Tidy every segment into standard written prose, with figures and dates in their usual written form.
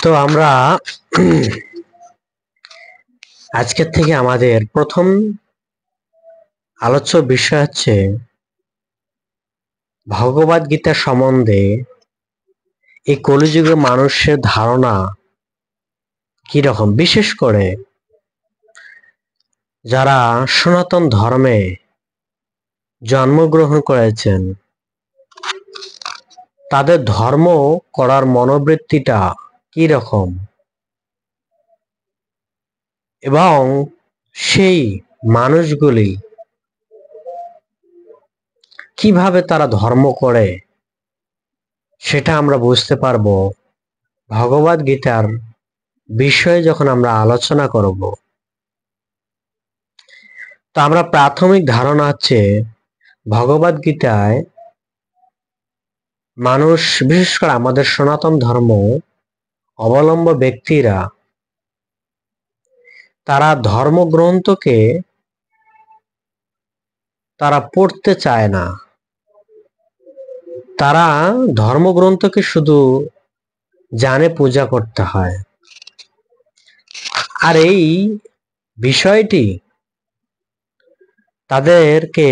তো আমরা আজকের থেকে আমাদের প্রথম আলোচ্য বিষয় হচ্ছে ভগবদ গীতা সম্বন্ধে এই কলিযুগের মানুষের ধারণা কি রকম, বিশেষ করে যারা সনাতন ধর্মে জন্মগ্রহণ করেছেন তাদের ধর্ম করার মনোবৃত্তিটা কি রকম এবং সেই মানুষগুলি কিভাবে তারা ধর্ম করে সেটা আমরা বুঝতে পারবো ভগবদ গীতার বিষয়ে যখন আমরা আলোচনা করব। তো আমরা প্রাথমিক ধারণা হচ্ছে ভগবদ গীতায় মানুষ, বিশেষ করে আমাদের সনাতন ধর্ম অবলম্বন ব্যক্তিরা, তারা ধর্মগ্রন্থকে তারা পড়তে চায় না। তারা ধর্মগ্রন্থকে শুধু জানে পূজা করতে হয়। আর এই বিষয়টি তাদেরকে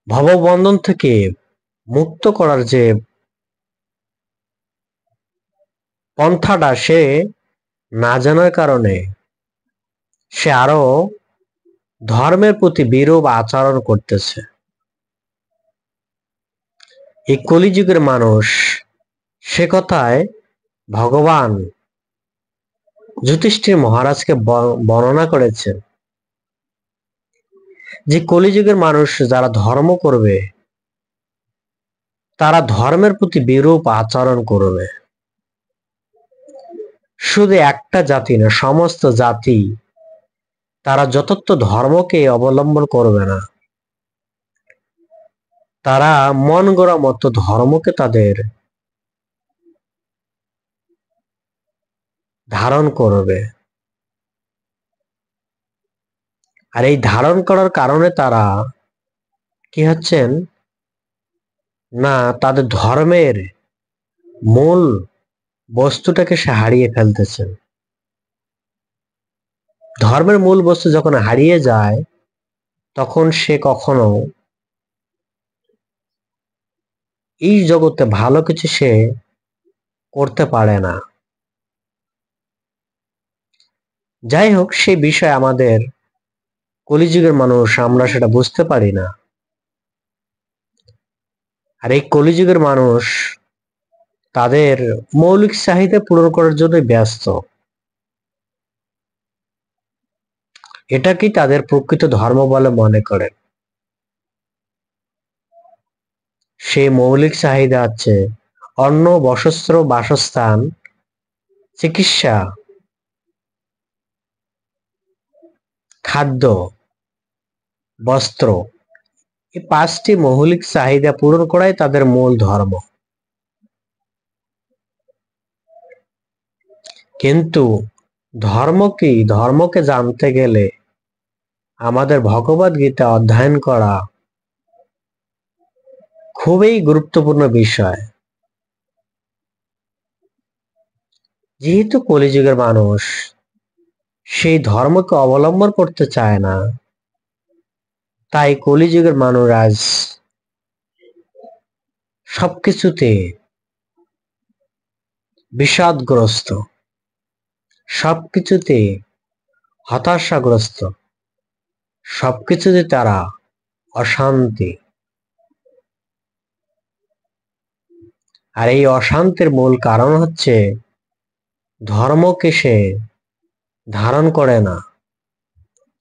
ভববন্ধন থেকে মুক্ত করার যে পন্থাটা সে না জানার কারণে সে আরো ধর্মের প্রতি বিরূপ আচরণ করতেছে। এই কলিযুগের মানুষ, সে কথায় ভগবান যুধিষ্ঠির মহারাজকে বর্ণনা করেছেন যে কলিযুগের মানুষ যারা ধর্ম করবে তারা ধর্মের প্রতি বিরূপ আচরণ করবে। শুধু একটা জাতি না, সমস্ত জাতি তারা যথার্থ ধর্মকে অবলম্বন করবে না। তারা মন গড়া মতো ধর্মকে তাদের ধারণ করবে। আর এই ধারণ করার কারণে তারা কি হচ্ছেন না, তাদের ধর্মের মূল বস্তুটাকে সে হারিয়ে ফেলতেছেন। ধর্মের মূল বস্তু যখন হারিয়ে যায় তখন সে কখনো এই জগতে ভালো কিছু সে করতে পারে না। যাই হোক, সেই বিষয়ে আমাদের কলিযুগের মানুষ আমরা সেটা বুঝতে পারি না। আর এই কলিযুগের মানুষ তাদের মৌলিক চাহিদা পূরণ করার জন্য ব্যস্ত। এটাকেই তাদের প্রকৃত ধর্ম বলে মনে করেন। সেই মৌলিক চাহিদা হচ্ছে অন্ন, বস্ত্র, বাসস্থান, চিকিৎসা, খাদ্য, বস্ত্র, এই পাঁচটি মৌলিক চাহিদা পূরণ করাই তাদের মূল ধর্ম। কিন্তু ধর্ম কি? ধর্মকে জানতে গেলে আমাদের ভগবদ গীতা অধ্যয়ন করা খুবই গুরুত্বপূর্ণ বিষয়। যেহেতু কলিযুগের মানুষ সেই ধর্মকে অবলম্বন করতে চায় না, তাই কলিযুগের মানুষ আজ সবকিছুতে বিষাদগ্রস্ত, সবকিছুতে হতাশাগ্রস্ত, সবকিছুতে তারা অশান্তি। আর এই অশান্তির মূল কারণ হচ্ছে ধর্মকে সে ধারণ করে না,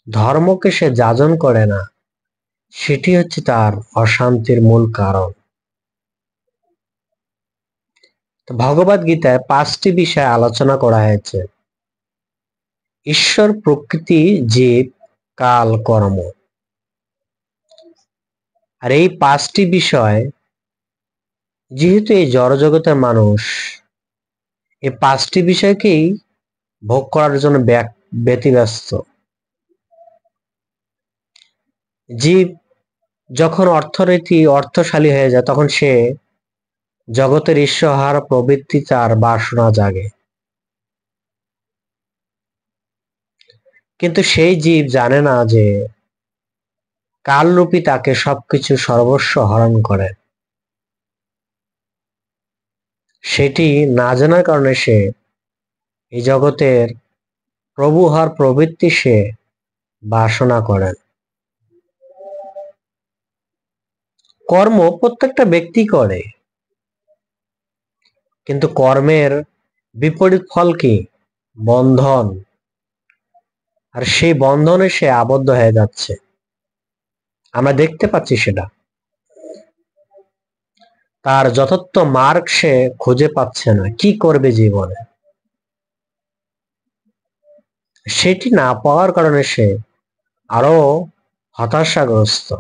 ধর্মকে সে যাজন করে না। সেটি হচ্ছে তার অশান্তির মূল কারণ। ভগবদ গীতায় পাঁচটি বিষয় আলোচনা করা হয়েছে: ঈশ্বর, প্রকৃতি, জীব, কাল, কর্ম। আর এই পাঁচটি বিষয় যেহেতু এই জড়জগতের মানুষ এই পাঁচটি বিষয়কেই ভোগ করার জন্য ব্যতিব্যস্ত। জীব যখন অর্থশালী হয়ে যায় তখন সে জগতের ঈশ্বর প্রবৃত্তি তার বাসনা জাগে, কিন্তু সেই জীব জানে না যে কালরূপী তাকে সবকিছু সর্বস্ব হরণ করে। সেটি না জানার কারণে সে এই জগতের প্রভু হওয়ার প্রবৃত্তি সে বাসনা করেন। কর্ম প্রত্যেকটা ব্যক্তি করে, কিন্তু কর্মের বিপরীত ফল কি? বন্ধন। আর সেই বন্ধনে সে আবদ্ধ হয়ে যাচ্ছে, আমরা দেখতে পাচ্ছি সেটা। তার যথার্থ মার্গ সে খুঁজে পাচ্ছে না, কি করবে জীবনে। সেটি না পাওয়ার কারণে সে আরো হতাশাগ্রস্ত।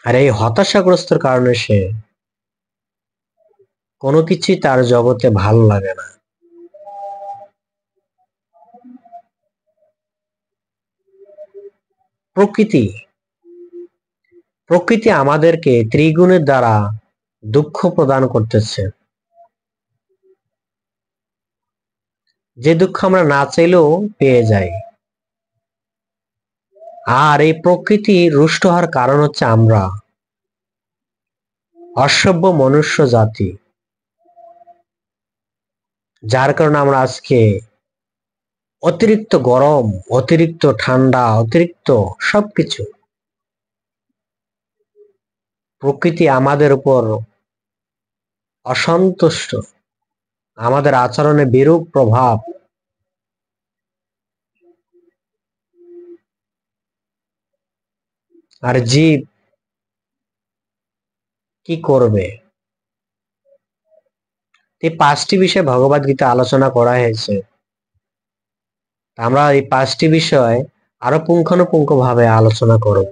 আর এই হতাশাগ্রস্তর কারণে সে কোনো কিছুই তার জগতে ভালো লাগে না। প্রকৃতি আমাদেরকে ত্রিগুণের দ্বারা দুঃখ প্রদান করতেছে, যে দুঃখ আমরা না চাইলেও পেয়ে যাই। আর এই প্রকৃতি রুষ্ট হওয়ার কারণ হচ্ছে আমরা, অসভ্য মনুষ্য জাতি, যার কারণে আমরা আজকে অতিরিক্ত গরম, অতিরিক্ত ঠান্ডা, অতিরিক্ত সবকিছু। প্রকৃতি আমাদের উপর অসন্তুষ্ট, আমাদের আচরণে বিরূপ প্রভাব। আর জীব কি করবে? এই 5টি বিষয়ে ভগবদ গীতা আলোচনা করা হয়েছে। আমরা এই 5টি বিষয় আরো পুঙ্খানুপুঙ্খ ভাবে আলোচনা করব।